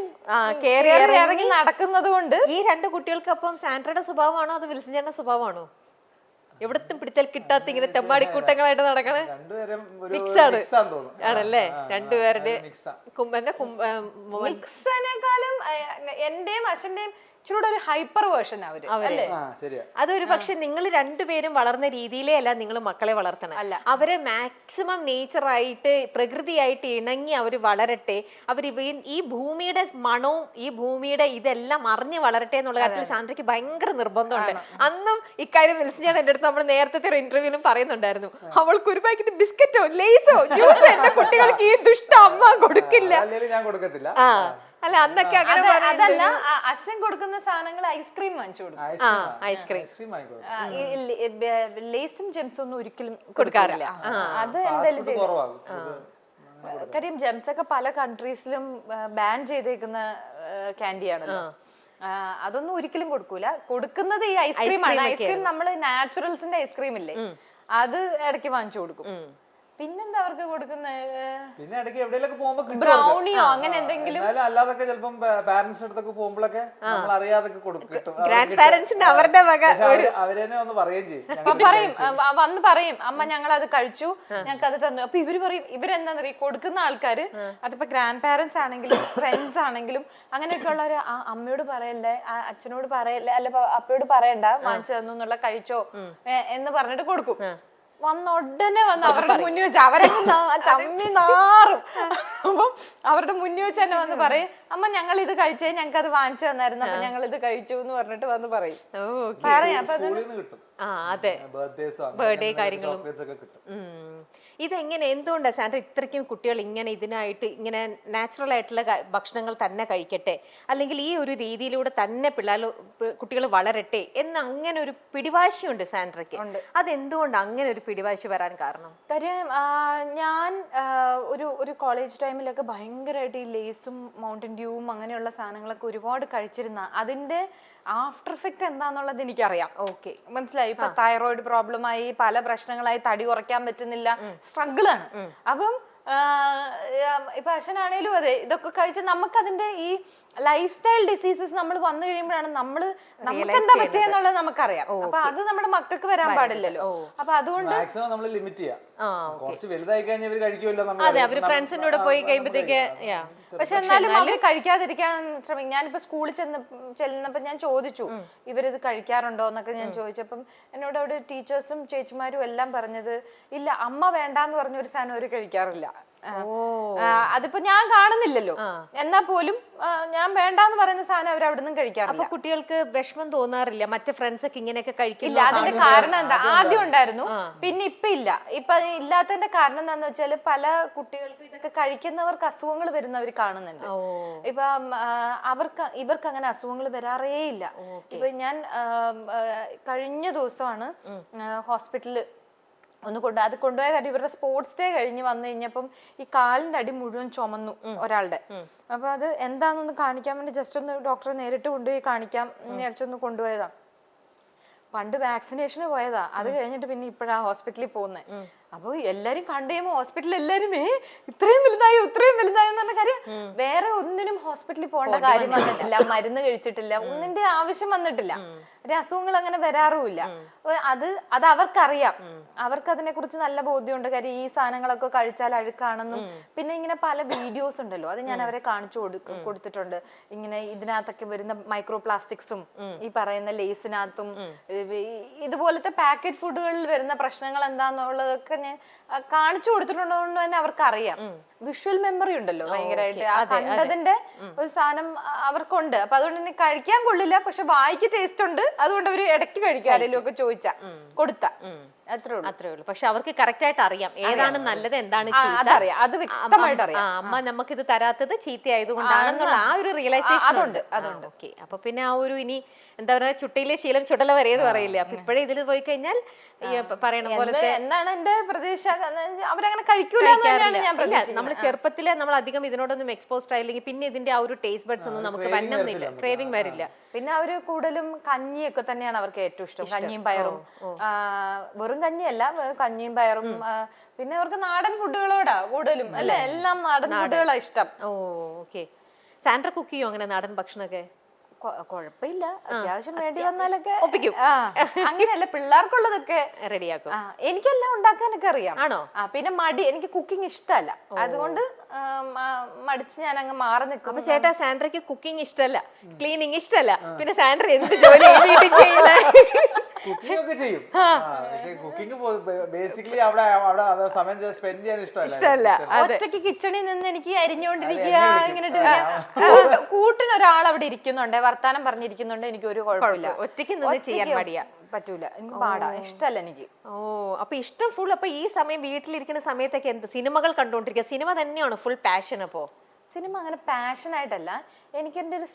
കേറി ഇറങ്ങി നടക്കുന്നത് കൊണ്ട്. ഈ രണ്ട് കുട്ടികൾക്ക് അപ്പം സാൻഡ്രയുടെ സ്വഭാവമാണോ അതോ വിൽസന്റെ സ്വഭാവമാണോ? എവിടത്തും പിടിച്ചാൽ കിട്ടാത്ത ഇങ്ങനെ തെമ്മാടിക്കൂട്ടങ്ങളായിട്ട് നടക്കണ മിക്സ് ആണ് ആണല്ലേ രണ്ടുപേരുടെ? മിക്സിനെക്കാളും എന്റെയും അച്ഛന്റെയും ഇച്ചിരൂടെ ഒരു ഹൈപ്പർ വേർഷൻ അവര്. അതൊരു പക്ഷെ നിങ്ങൾ രണ്ടുപേരും വളർന്ന രീതിയിലേ അല്ല നിങ്ങൾ മക്കളെ വളർത്തണം. അവരെ മാക്സിമം നേച്ചറായിട്ട് പ്രകൃതിയായിട്ട് ഇണങ്ങി അവര് വളരട്ടെ. അവർ ഈ ഭൂമിയുടെ മണവും ഈ ഭൂമിയുടെ ഇതെല്ലാം അറിഞ്ഞ് വളരട്ടെ എന്നുള്ള കാര്യത്തിൽ സാന്ദ്രയ്ക്ക് ഭയങ്കര നിർബന്ധമുണ്ട്. അന്നും ഇക്കാര്യം വിളിച്ചാൽ എന്റെ അടുത്ത് നമ്മൾ നേരത്തെ ഒരു ഇന്റർവ്യൂവിലും പറയുന്നുണ്ടായിരുന്നു, അവൾക്ക് ഒരു പാക്കറ്റ് ബിസ്ക്കറ്റോ ലേസോ ജ്യൂസോ എന്റെ കുട്ടികൾക്ക് ഈ ദുഷ്ട അമ്മ കൊടുക്കില്ല. അല്ല അന്നൊക്കെ അങ്ങനെ അതല്ല, അച്ഛൻ കൊടുക്കുന്ന സാധനങ്ങൾ ഐസ്ക്രീം വാങ്ങിച്ചു കൊടുക്കും. ഐസ്ക്രീം ലേസും ജെംസും ഒന്നും ഒരിക്കലും കൊടുക്കാറില്ല. അത് എന്തായാലും കാര്യം ജെംസ് ഒക്കെ പല കൺട്രീസിലും ബാൻ ചെയ്തേക്കുന്ന ക്യാൻഡിയാണല്ലോ. അതൊന്നും ഒരിക്കലും കൊടുക്കൂല. കൊടുക്കുന്നത് ഈ ഐസ്ക്രീമാണ്. ഐസ്ക്രീം നമ്മള് നാച്ചുറൽസിന്റെ ഐസ്ക്രീം ഇല്ലേ, അത് ഇടയ്ക്ക് വാങ്ങിച്ചു കൊടുക്കും. പിന്നെന്താ അവർക്ക് കൊടുക്കുന്നത്? പിന്നെ ഇടയ്ക്ക് എവിടെയൊക്കെ പോകുമ്പോ ബ്രൗണിയോ അങ്ങനെ എന്തെങ്കിലും. അല്ലാതൊക്കെ ചിലപ്പം പാരന്റ്സിന്റെ അടുത്തൊക്കെ പോകുമ്പോഴൊക്കെ നമ്മൾ അറിയാതൊക്കെ കൊടുക്കും. ഗ്രാൻഡ് പാരന്റ്സിന്റെ അവരുടെ അവരെന്നെ ഒന്ന് പറയുകയും ചെയ്യും. വന്ന് പറയും, അമ്മ ഞങ്ങൾ അത് കഴിച്ചു, ഞങ്ങൾക്ക് അത് തന്നു. അപ്പൊ ഇവര് പറയും, ഇവരെന്താ പറയുക, കൊടുക്കുന്ന ആൾക്കാര് അതിപ്പോ ഗ്രാൻഡ് പാരന്റ്സ് ആണെങ്കിലും ഫ്രണ്ട്സ് ആണെങ്കിലും അങ്ങനെയൊക്കെ ഉള്ളവര് അമ്മയോട് പറയല്ലേ, അച്ഛനോട് പറയല്ലേ, അല്ല അപ്പയോട് പറയണ്ട, വാങ്ങിച്ചു തന്നു എന്നുള്ള കഴിച്ചോ എന്ന് പറഞ്ഞിട്ട് കൊടുക്കും. വന്ന ഉടനെ വന്ന് അവരുടെ മുന്നിൽ വെച്ച് അവരെ ചമ്മി നാറും. അപ്പം അവരുടെ മുന്നിൽ വെച്ച് തന്നെ വന്ന് പറയും, അമ്മ ഞങ്ങൾ ഇത് കഴിച്ചേ, ഞങ്ങൾക്ക് അത് വാങ്ങിച്ചു തന്നായിരുന്നു, അപ്പൊ ഞങ്ങൾ ഇത് കഴിച്ചു എന്ന് പറഞ്ഞിട്ട് വന്ന് പറയും. പറയാം. അപ്പൊ ബർത്ത്ഡേ കാര്യങ്ങളും ഇതെങ്ങനെ, എന്തുകൊണ്ടാണ് സാൻഡ്ര ഇത്രയ്ക്കും കുട്ടികൾ ഇങ്ങനെ ഇതിനായിട്ട് ഇങ്ങനെ നാച്ചുറൽ ആയിട്ടുള്ള ഭക്ഷണങ്ങൾ തന്നെ കഴിക്കട്ടെ, അല്ലെങ്കിൽ ഈ ഒരു രീതിയിലൂടെ തന്നെ കുട്ടികൾ വളരട്ടെ എന്ന് അങ്ങനെ ഒരു പിടിവാശിയുണ്ട് സാൻഡ്രയ്ക്ക്? അതെന്തുകൊണ്ട് അങ്ങനെ ഒരു പിടിവാശി വരാൻ കാരണം? കാര്യം ഞാൻ ഒരു കോളേജ് ടൈമിലൊക്കെ ഭയങ്കരമായിട്ട് ഈ ലേസും മൗണ്ടൻ ഡ്യൂവും അങ്ങനെയുള്ള സാധനങ്ങളൊക്കെ ഒരുപാട് കഴിച്ചിരുന്ന അതിന്റെ ആഫ്റ്റർ എഫക്ട് എന്താന്നുള്ളത് എനിക്കറിയാം. ഓക്കെ, മനസ്സിലായി. ഇപ്പൊ തൈറോയിഡ് പ്രോബ്ലമായി, പല പ്രശ്നങ്ങളായി, തടി കുറയ്ക്കാൻ പറ്റുന്നില്ല, സ്ട്രഗിളാണ്. അപ്പം ഇപ്പൊ അച്ഛനാണേലും അതെ, ഇതൊക്കെ കഴിച്ച് നമുക്ക് അതിന്റെ ഈ ലൈഫ് സ്റ്റൈൽ ഡിസീസസ് നമ്മൾ വന്നു കഴിയുമ്പോഴാണ് നമുക്ക് എന്താ പറ്റിയെന്നുള്ളത് നമുക്കറിയാം. അപ്പൊ അത് നമ്മുടെ മക്കൾക്ക് വരാൻ പാടില്ലല്ലോ. അപ്പൊ അതുകൊണ്ട് മാക്സിമം നമ്മൾ ലിമിറ്റ് ചെയ്യാം. കുറച്ച് വലുതായി കഴിഞ്ഞാൽ ഇവര് കഴിക്കുമല്ലോ. അതെ, അവര് ഫ്രണ്ട്സിന്റെ കൂടെ പോയി കഴിയുമ്പോഴത്തേക്ക്. പക്ഷെ എന്നാലും അവര് കഴിക്കാതിരിക്കാൻ ശ്രമിക്കും. ഞാനിപ്പോ സ്കൂളിൽ ചെല്ലുന്നപ്പോ ഞാൻ ചോദിച്ചു, ഇവരിത് കഴിക്കാറുണ്ടോ എന്നൊക്കെ ഞാൻ ചോദിച്ചപ്പം എന്നോട് അവിടെ ടീച്ചേഴ്സും ചേച്ചിമാരും എല്ലാം പറഞ്ഞത്, ഇല്ല, അമ്മ വേണ്ടാന്ന് പറഞ്ഞ ഒരു സാധനം അവര് കഴിക്കാറില്ല. അതിപ്പോ ഞാൻ കാണുന്നില്ലല്ലോ, എന്നാ പോലും ഞാൻ വേണ്ടാന്ന് പറയുന്ന സാധനം അവർ അവിടെ നിന്നും കഴിക്കാറില്ല. അപ്പൊ കുട്ടികൾക്ക് വിഷമം തോന്നാറില്ല മറ്റേ ഫ്രണ്ട്സ് ഒക്കെ ഇങ്ങനെയൊക്കെ കഴിക്കില്ല? അതിന്റെ കാരണം എന്താ, ആദ്യം ഉണ്ടായിരുന്നു, പിന്നെ ഇപ്പൊ ഇല്ല. ഇപ്പൊ ഇല്ലാത്തതിന്റെ കാരണം എന്താന്ന് വെച്ചാല് പല കുട്ടികൾക്കും ഇതൊക്കെ കഴിക്കുന്നവർക്ക് അസുഖങ്ങൾ വരുന്നവർ കാണുന്നുണ്ട്. ഇപ്പൊ ഇവർക്ക് അങ്ങനെ അസുഖങ്ങൾ വരാറേ ഇല്ല. ഇപ്പൊ ഞാൻ കഴിഞ്ഞ ദിവസമാണ് ഹോസ്പിറ്റലിൽ ഒന്ന് കൊണ്ടുപോയ കാര്യം, ഇവരുടെ സ്പോർട്സ് ഡേ കഴിഞ്ഞ് വന്നു കഴിഞ്ഞപ്പം ഈ കാലിന്റെ അടി മുഴുവൻ ചുമന്നു ഒരാളുടെ. അപ്പൊ അത് എന്താണെന്നൊന്ന് കാണിക്കാൻ വേണ്ടി ജസ്റ്റ് ഒന്ന് ഡോക്ടറെ നേരിട്ട് കൊണ്ടുപോയി കാണിക്കാം വിചാരിച്ചൊന്ന് കൊണ്ടുപോയതാ. പണ്ട് വാക്സിനേഷന് പോയതാ, അത് കഴിഞ്ഞിട്ട് പിന്നെ ഇപ്പഴാ ഹോസ്പിറ്റലിൽ പോകുന്നത്. അപ്പൊ എല്ലാരും കണ്ടു കഴിയുമ്പോ ഹോസ്പിറ്റലിൽ എല്ലാരും ഇത്രയും വലുതായോ എന്ന് പറഞ്ഞ കാര്യം, വേറെ ഒന്നിനും ഹോസ്പിറ്റലിൽ പോകേണ്ട കാര്യം വന്നിട്ടില്ല, മരുന്ന് കഴിച്ചിട്ടില്ല, ഒന്നിന്റെ ആവശ്യം വന്നിട്ടില്ല, അസുഖങ്ങൾ അങ്ങനെ വരാറുമില്ല. അത് അവർക്കറിയാം, അവർക്ക് അതിനെ കുറിച്ച് നല്ല ബോധ്യമുണ്ട്. കാര്യം ഈ സാധനങ്ങളൊക്കെ കഴിച്ചാൽ അഴുക്കാണെന്നും, പിന്നെ ഇങ്ങനെ പല വീഡിയോസ് ഉണ്ടല്ലോ, അത് ഞാൻ അവരെ കാണിച്ചു കൊടുത്തിട്ടുണ്ട്. ഇങ്ങനെ ഇതിനകത്തൊക്കെ വരുന്ന മൈക്രോ പ്ലാസ്റ്റിക്സും ഈ പറയുന്ന ലേസിനകത്തും ഇതുപോലത്തെ പാക്കറ്റ് ഫുഡുകളിൽ വരുന്ന പ്രശ്നങ്ങൾ എന്താന്നുള്ളതൊക്കെ ഞാൻ കാണിച്ചു കൊടുത്തിട്ടുണ്ടോണ്ട് തന്നെ അവർക്ക് അറിയാം. വിഷ്വൽ മെമ്മറി ഉണ്ടല്ലോ ഭയങ്കരമായിട്ട്, ആ കണ്ടതിന്റെ ഒരു സാധനം അവർക്കുണ്ട്. അപ്പൊ അതുകൊണ്ട് തന്നെ കഴിക്കാൻ കൊള്ളില്ല, പക്ഷെ വായിക്ക് ടേസ്റ്റ് ഉണ്ട്, അതുകൊണ്ട് അവര് ഇടയ്ക്ക് കഴിക്കുക, ആരെങ്കിലും ഒക്കെ ചോദിച്ചാ കൊടുത്ത അത്രേ ഉള്ളൂ. പക്ഷെ അവർക്ക് കറക്റ്റ് ആയിട്ട് അറിയാം ഏതാണ് നല്ലത് എന്താണ് അതറിയാം, അത് വ്യക്തമായിട്ട് അറിയാം. അമ്മ നമുക്കിത് തരാത്തത് ചീത്തയായതുകൊണ്ടാണെന്നുള്ള ആ ഒരു റിയലൈസേഷൻ അതുണ്ട്. ഓക്കെ. അപ്പൊ പിന്നെ ആ ഒരു ഇനി എന്താ പറയാ, ചുട്ടിയിലെ ശീലം ചുടല വരെയെന്ന് പറയില്ലേ, അപ്പൊ ഇപ്പോഴേ ഇതിൽ പോയി കഴിഞ്ഞാൽ പറയണ പോലത്തെ എന്നാണ് എന്റെ പ്രതീക്ഷ. അവരങ്ങനെ കഴിക്കൂല. നമ്മൾ ചെറുപ്പത്തിലെ നമ്മൾ അധികം ഇതിനോടൊന്നും എക്സ്പോസ്ഡ് ആയില്ലെങ്കിൽ പിന്നെ ഇതിന്റെ ആ ഒരു ടേസ്റ്റ് ബഡ്സ് ഒന്നും നമുക്ക് വന്നില്ല, ക്രേവിംഗ് വരില്ല. പിന്നെ അവര് കൂടുതലും കഞ്ഞിയൊക്കെ തന്നെയാണ് അവർക്ക് ഏറ്റവും ഇഷ്ടം, കഞ്ഞിയും പയറും. വെറും കഞ്ഞിയല്ല, കഞ്ഞിയും പയറും. പിന്നെ അവർക്ക് നാടൻ ഫുഡുകളോടാ കൂടുതലും, അല്ലെ, എല്ലാം നാടൻ ഫുഡുകളാ ഇഷ്ടം. ഓക്കെ. സാൻഡ്ര കുക്ക് ചെയ്യോ അങ്ങനെ നാടൻ ഭക്ഷണമൊക്കെ? കൊഴപ്പില്ല, അത്യാവശ്യം വേണ്ടി വന്നാലൊക്കെ ഒപ്പിക്കും. അങ്ങനെയല്ല, പിള്ളേർക്കുള്ളതൊക്കെ റെഡിയാക്കും. എനിക്കെല്ലാം ഉണ്ടാക്കാനൊക്കെ അറിയാം. ആണോ? പിന്നെ എനിക്ക് കുക്കിംഗ് ഇഷ്ടമല്ല, അതുകൊണ്ട് മടിച്ച് ഞാൻ അങ്ങ് മാറി നിൽക്കും. അപ്പൊ ചേട്ടാ, സാൻഡ്രയ്ക്ക് കുക്കിംഗ് ഇഷ്ടമല്ല, ക്ലീനിങ് ഇഷ്ടമല്ല, പിന്നെ സാൻഡ്ര എന്ത് ജോലി കുക്കിംഗ് ഒക്കെ ചെയ്യും. കുക്കിംഗ് ബേസിക്കലി അവിടെ സമയം സ്പെൻഡ് ചെയ്യാൻ ഇഷ്ടമല്ല. ഒറ്റയ്ക്ക് കിച്ചണിൽ നിന്ന് എനിക്ക് അരിഞ്ഞുകൊണ്ടിരിക്കുക, ഇങ്ങനെ കൂട്ടിനൊരാൾ അവിടെ ഇരിക്കുന്നുണ്ട്, വർത്താനം പറഞ്ഞിരിക്കുന്നുണ്ട്, എനിക്ക് ഒരു കുഴപ്പമില്ല. ഒറ്റയ്ക്ക് നിന്ന് ചെയ്യാൻ മടിയാ, പറ്റൂല, എനിക്ക് പാടാ, ഇഷ്ടമല്ല എനിക്ക്. അപ്പൊ ഇഷ്ടം ഫുൾ. അപ്പൊ ഈ സമയം വീട്ടിലിരിക്കുന്ന സമയത്തൊക്കെ എന്ത് സിനിമകൾ കണ്ടോണ്ടിരിക്കുക? സിനിമ തന്നെയാണോ ഫുൾ പാഷൻ? അപ്പോ സിനിമ അങ്ങനെ പാഷൻ ആയിട്ടല്ല, എനിക്ക് എന്റെ ഒരു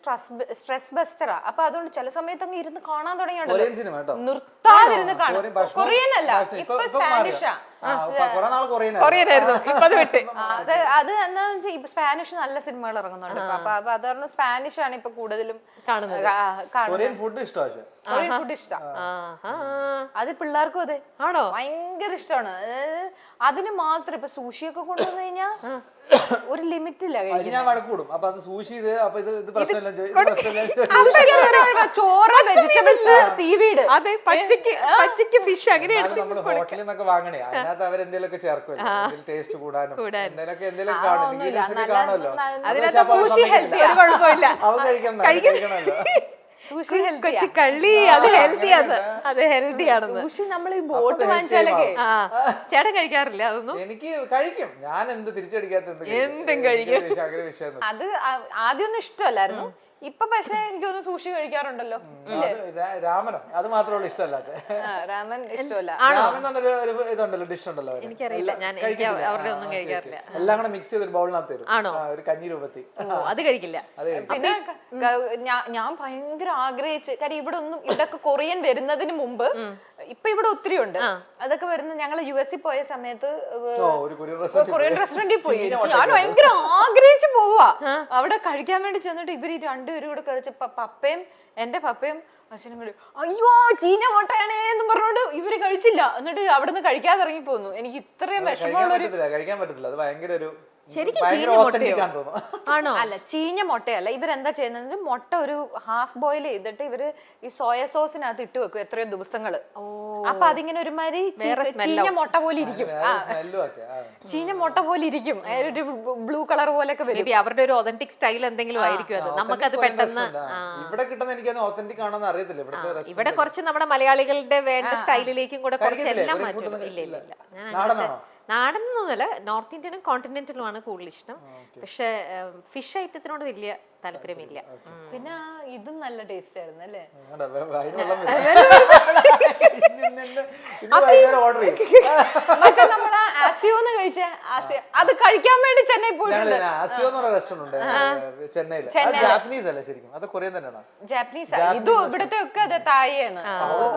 സ്ട്രെസ് ബസ്റ്ററാ. അപ്പൊ അതുകൊണ്ട് ചില സമയത്ത് അങ്ങ് ഇരുന്ന് കാണാൻ തുടങ്ങിയുണ്ടല്ലോ, നിർത്താതിരുന്ന് കാണും. കൊറിയൻ അല്ല, ഇപ്പൊ സ്പാനിഷാ. അത് എന്താണെന്ന് വെച്ചാൽ ഇപ്പൊ സ്പാനിഷ് നല്ല സിനിമകൾ ഇറങ്ങുന്നുണ്ട്. അപ്പൊ അതുകൊണ്ട് സ്പാനിഷ് ആണ് ഇപ്പൊ കൂടുതലും കാണുന്നത്. കൊറിയൻ ഫുഡ് ഇഷ്ടമാണ്. കൊറിയൻ ഫുഡ് ഇഷ്ടം, അത് പിള്ളേർക്കും അതെ ആണോ, ഭയങ്കര ഇഷ്ടമാണ്. അതിന് മാത്രം ഇപ്പൊ സൂഷിയൊക്കെ കൊണ്ടുവന്നു കഴിഞ്ഞാൽ ഒരു ലിമിറ്റ് ഇല്ല. ഞാൻ വഴക്കൂടും, അപ്പൊ അത് സൂഷി ചോറ്, വെജിറ്റബിൾസ്, സീവീഡ്, അതെ, പച്ചക്ക് ഫിഷ്, അങ്ങനെയാണ് നമ്മള് ഹോട്ടലിൽ നിന്നൊക്കെ വാങ്ങണേ. അതിനകത്ത് അവരെന്തെങ്കിലുമൊക്കെ ചേർക്കുമല്ലോ, ടേസ്റ്റ് കൂടാനും എന്തെങ്കിലും കാണുമല്ലോ. കുഴപ്പമില്ല, അവ കഴിക്കണമല്ലോ. കള്ളി, അത് ഹെൽത്തിയാണ്, അത് ഹെൽത്തിയാണെന്ന്. നമ്മൾ ഈ ബോട്ട് വാങ്ങിച്ചാലൊക്കെ ചേട്ടൻ കഴിക്കാറില്ല അതൊന്നും? എനിക്ക് കഴിക്കും, ഞാൻ എന്ത് തിരിച്ചടിക്കാത്ത എന്തും കഴിക്കും. അത് ആദ്യമൊന്നും ഇഷ്ടമല്ലായിരുന്നു, ഇപ്പൊ പക്ഷെ എനിക്കൊന്ന് സൂഷി കഴിക്കാറുണ്ടല്ലോ. രാമനോ അത് മാത്രമേ ഇഷ്ടമല്ലാത്ത? രാമൻ ഇഷ്ടമല്ല. രാമൻ എന്നൊരു ഇതുണ്ടല്ലോ, ഡിഷ് ഉണ്ടല്ലോ, എനിക്കറിയില്ല, ഞാൻ അവരുടെ ഒന്നും കഴിക്കാറില്ല. എല്ലാം കൂടെ മിക്സ് ചെയ്തൊരു ബൗളിനകത്ത് തരും. ആണോ? ഒരു കഞ്ഞി രൂപത്തിൽ. അത് കഴിക്കില്ല. പിന്നെ ഞാൻ ഭയങ്കര ആഗ്രഹിച്ച്, കാര്യം ഇവിടൊക്കെ കൊറിയൻ വരുന്നതിന് മുമ്പ് ഇപ്പൊ ഇവിടെ ഒത്തിരി ഉണ്ട്. അതൊക്കെ വരുന്ന ഞങ്ങൾ US പോയ സമയത്ത് കൊറിയൻ റെസ്റ്റോറന്റിൽ പോയി. ഞാൻ ഭയങ്കര ആഗ്രഹിച്ച് പോവാ അവിടെ കഴിക്കാൻ വേണ്ടി. ചെന്നിട്ട് ഇവര് രണ്ടുപേരും കൂടെ കഴിച്ച് എന്റെ പപ്പയും അച്ഛനും കൂടി അയ്യോ ചീഞ്ഞ മുട്ടയാണേന്നും പറഞ്ഞോണ്ട് ഇവര് കഴിച്ചില്ല. എന്നിട്ട് അവിടെ നിന്ന് കഴിക്കാതെ ഇറങ്ങി പോന്നു. എനിക്ക് ഇത്രയും വിഷമമുള്ള കഴിക്കാൻ പറ്റത്തില്ല, അത് ഭയങ്കര ഒരു ആണോ? അല്ല, ചീഞ്ഞ മുട്ടയല്ല. ഇവരെന്താ ചെയ്യുന്നത്, മുട്ട ഒരു ഹാഫ് ബോയിൽ ചെയ്തിട്ട് ഇവര് ഈ സോയ സോസിനകത്ത് ഇട്ട് വെക്കും എത്രയോ ദിവസങ്ങള്. അപ്പൊ അതിങ്ങനെ ഒരുമാതിരി ചീഞ്ഞ മുട്ട പോലെ ഇരിക്കും. ചീഞ്ഞ മുട്ട പോലെ ഇരിക്കും, ഒരു ബ്ലൂ കളർ പോലെയൊക്കെ വരും. അവരുടെ ഒരു ഒതന്റിക് സ്റ്റൈൽ എന്തെങ്കിലും ആയിരിക്കും അത്. നമുക്കത് പെട്ടെന്ന് ഇവിടെ കിട്ടുന്ന എനിക്ക് ഒതന്റിക് ആണെന്ന് അറിയത്തില്ല. ഇവിടെ കുറച്ച് നമ്മുടെ മലയാളികളുടെ വേണ്ട സ്റ്റൈലിലേക്കും കൂടെ കുറച്ച് എല്ലാം മാറ്റും. ഇല്ല, നാടനാണോ? നാടൻ എന്നൊന്നുമല്ല, നോർത്ത് ഇന്ത്യനും കോണ്ടിനെന്റലുമാണ് കൂടുതൽ ഇഷ്ടം. പക്ഷെ ഫിഷ് ഐറ്റത്തിനോട് വലിയ താല്പര്യമില്ല. പിന്നെ ഇതും നല്ല ടേസ്റ്റ് ആയിരുന്നു അല്ലേ? ഓർഡർ ചെയ്യും. മറ്റേ നമ്മള് ആസിയോന്ന് കഴിച്ച അത് കഴിക്കാൻ വേണ്ടി ചെന്നൈ പോയിട്ടുണ്ട്. ആസിയോ എന്ന് പറഞ്ഞ റെസ്റ്റോറന്റ് ഉണ്ട് ചെന്നൈയില്. ജാപ്പനീസ് അല്ലേ ശരിക്കും? അത് കൊറിയൻ തന്നെയാണ്. ജാപ്പനീസ്. ഇതും ഇവിടത്തെ ഒക്കെ അത് തായിയാണ്,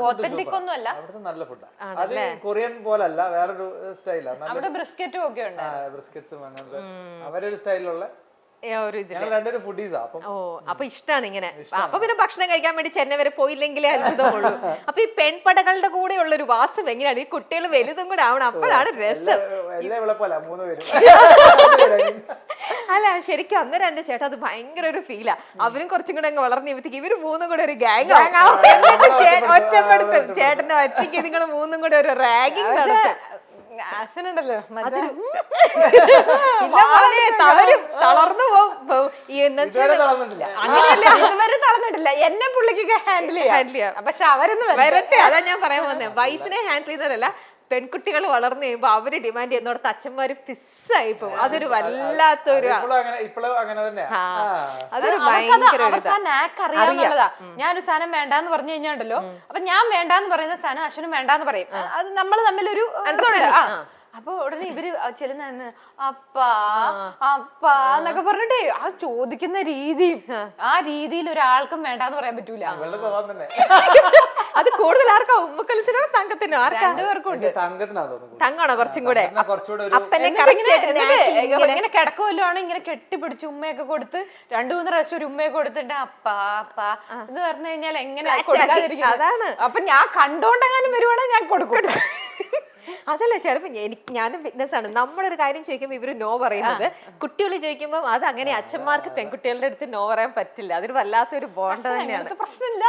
ഒത്തന്റിക് ഒന്നും അല്ല. അവിടുത്തെ നല്ല ഫുഡാണ്. അത് കൊറിയൻ പോലല്ല, വേറൊരു സ്റ്റൈലാണ്. അവിടെ ബ്രിസ്ക്കറ്റും ഒക്കെ ഉണ്ട്. ബ്രിസ്ക്കറ്റ്സും അങ്ങനത്തെ അവരൊരു സ്റ്റൈലിലുള്ള രണ്ടുപേരും ഫുഡീസാ. അപ്പൊ ഇഷ്ടമാണ് ഇങ്ങനെ. അപ്പൊ പിന്നെ ഭക്ഷണം കഴിക്കാൻ വേണ്ടി ചെന്നൈ വരെ പോയില്ലെങ്കിലേ അത്ഭുതമുള്ളൂ. അപ്പൊ ഈ പെൺപടകളുടെ കൂടെ ഉള്ള ഒരു വാസം എങ്ങനെയാണ്? ഈ കുട്ടികൾ വലുതും കൂടെ ആവണം, അപ്പോഴാണ് രസം. അല്ല ശരിക്കും അന്നേരം എന്റെ ചേട്ടാ അത് ഭയങ്കര ഒരു ഫീലാ. അവരും കുറച്ചും കൂടെ അങ്ങ് വളർന്നു കഴിയുമ്പോഴത്തേക്ക് ഇവര് മൂന്നും കൂടെ ഒരു ഗ്യാങ് ഒറ്റപ്പെടുത്തും. ചേട്ടന്റെ ഒറ്റയ്ക്ക് നിങ്ങൾ മൂന്നും കൂടെ ഒരു റാഗിങ് നടത്തും. ഉണ്ടല്ലോ തളർന്നു പോകും. അങ്ങനെയല്ല, ഇതുവരെ തളർന്നിട്ടില്ല. എന്നെ പുള്ളിക്ക് ഹാൻഡിൽ ചെയ്യാം. പക്ഷെ അവരൊന്നും വരട്ടെ, അതാ ഞാൻ പറയാൻ വന്നേ. വൈഫിനെ ഹാൻഡിൽ ചെയ്തതല്ല, പെൺകുട്ടികൾ വളർന്നു കഴിയുമ്പോ അവര് ഡിമാൻഡ് ചെയ്യുന്നോടത്ത് അച്ഛന്മാര് പിസ്സായി പോകും. അതൊരു വല്ലാത്തൊരു അതൊരു ഭയങ്കര അറിയാന്നുള്ളതാ. ഞാനൊരു സാധനം വേണ്ടാന്ന് പറഞ്ഞു കഴിഞ്ഞാണ്ടല്ലോ, അപ്പൊ ഞാൻ വേണ്ടാന്ന് പറയുന്ന സാധനം അശ്വനും വേണ്ടാന്ന് പറയും. അത് നമ്മൾ തമ്മിലൊരു അപ്പൊ ഉടനെ ഇവര് ചെല്ലുന്ന അപ്പാ അപ്പാ എന്നൊക്കെ പറഞ്ഞിട്ടേ ആ ചോദിക്കുന്ന രീതിയും ആ രീതിയിൽ ഒരാൾക്കും വേണ്ടാന്ന് പറയാൻ പറ്റൂല. അത് കൂടുതൽ ആർക്കാ? ഉമ്മക്കലിസിനോ തങ്കത്തിനോ? ആർക്കാ? രണ്ടുപേർക്കും ഉണ്ട്. തങ്ങാണോ കുറച്ചും കൂടെ? ഇങ്ങനെ കിടക്കുമല്ലോ ആണ് ഇങ്ങനെ കെട്ടിപ്പിടിച്ച് ഉമ്മയൊക്കെ കൊടുത്ത് 2-3 പ്രാവശ്യം ഒരു ഉമ്മയൊക്കെ കൊടുത്തിട്ട് അപ്പാ അപ്പാ എന്ന് പറഞ്ഞു കഴിഞ്ഞാൽ എങ്ങനെ കൊടുക്കാതിരിക്കും? അതാണ്. അപ്പൊ ഞാൻ കണ്ടോണ്ടെങ്ങാനും വരുവാണെങ്കിൽ ഞാൻ കൊടുക്കും. അതല്ല, ചിലപ്പോ ഞാനും ഫിറ്റ്നസ് ആണ്. നമ്മളൊരു കാര്യം ചോദിക്കുമ്പോ ഇവര് നോ പറയുന്നത്, കുട്ടികൾ ചോദിക്കുമ്പോ അത് അങ്ങനെ അച്ഛന്മാർക്ക് പെൺകുട്ടികളുടെ അടുത്ത് നോ പറയാൻ പറ്റില്ല. അതൊരു വല്ലാത്തൊരു ബോണ്ട് തന്നെയാണ്. പ്രശ്നമില്ല.